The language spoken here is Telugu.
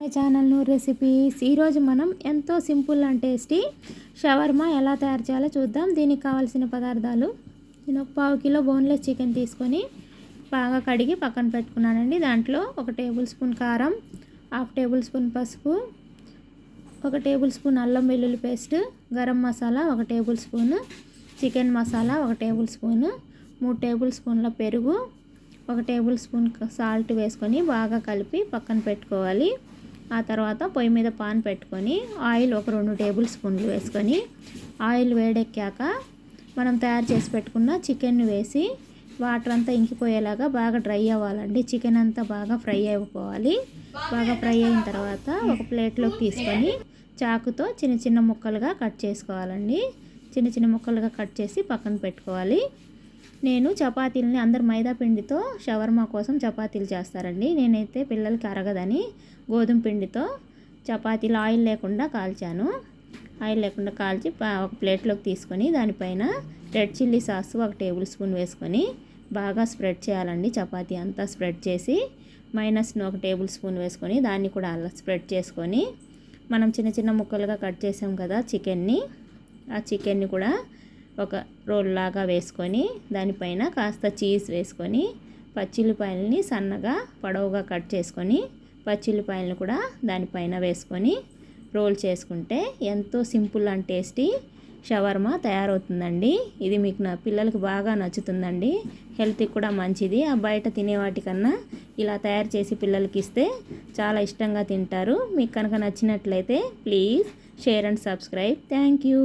My channel Noor recipes. ఈరోజు మనం ఎంతో సింపుల్ అండ్ టేస్టీ షవర్మా ఎలా తయారు చేయాలో చూద్దాం. దీనికి కావాల్సిన పదార్థాలు, నేను ఒక 1/2 కిలో బోన్లెస్ చికెన్ తీసుకొని బాగా కడిగి పక్కన పెట్టుకున్నానండి. దాంట్లో 1 టేబుల్ స్పూన్ కారం, 1/2 టేబుల్ స్పూన్ పసుపు, 1 టేబుల్ స్పూన్ అల్లం వెల్లుల్లి paste, garam masala 1 tablespoon, chicken masala 1 tablespoon, 3 table స్పూన్ల పెరుగు, 1 టేబుల్ స్పూన్ సాల్ట్ వేసుకొని బాగా కలిపి పక్కన పెట్టుకోవాలి. ఆ తర్వాత పొయ్యి మీద పాన్ పెట్టుకొని ఆయిల్ ఒక 2 టేబుల్ స్పూన్లు వేసుకొని ఆయిల్ వేడెక్కాక మనం తయారు చేసి పెట్టుకున్న చికెన్ని వేసి వాటర్ అంతా ఇంకిపోయేలాగా బాగా డ్రై అవ్వాలండి. చికెన్ అంతా బాగా ఫ్రై అయిపోవాలి. బాగా ఫ్రై అయిన తర్వాత ఒక ప్లేట్లోకి తీసుకొని చాకుతో చిన్న చిన్న ముక్కలుగా కట్ చేసుకోవాలండి. చిన్న చిన్న ముక్కలుగా కట్ చేసి పక్కన పెట్టుకోవాలి. నేను చపాతీలని అందరు మైదా పిండితో షవర్మా కోసం చపాతీలు చేస్తారండి. నేనైతే పిల్లలకి అరగదని గోధుమ పిండితో చపాతీలు ఆయిల్ లేకుండా కాల్చాను. ఆయిల్ లేకుండా కాల్చి ఒక ప్లేట్లోకి తీసుకొని దానిపైన red chilli sauce 1 table spoon వేసుకొని బాగా స్ప్రెడ్ చేయాలండి. చపాతీ అంతా స్ప్రెడ్ చేసి మైనస్ని 1 టేబుల్ స్పూన్ వేసుకొని దాన్ని కూడా అలా స్ప్రెడ్ చేసుకొని మనం చిన్న చిన్న ముక్కలుగా కట్ చేసాం కదా చికెన్ని, ఆ చికెన్ని కూడా ఒక రోల్ లాగా వేసుకొని దానిపైన కాస్త చీజ్ వేసుకొని పచ్చిల్లిపాయలని సన్నగా పొడవుగా కట్ చేసుకొని పచ్చిల్లిపాయలను కూడా దానిపైన వేసుకొని రోల్ చేసుకుంటే ఎంతో సింపుల్ అండ్ టేస్టీ షవర్మా తయారవుతుందండి. ఇది మీకు నా పిల్లలకి బాగా నచ్చుతుందండి. హెల్త్కి కూడా మంచిది. ఆ బయట తినే వాటికన్నా ఇలా తయారు చేసి పిల్లలకి ఇస్తే చాలా ఇష్టంగా తింటారు. మీకు కనుక నచ్చినట్లయితే please share and subscribe. Thank you.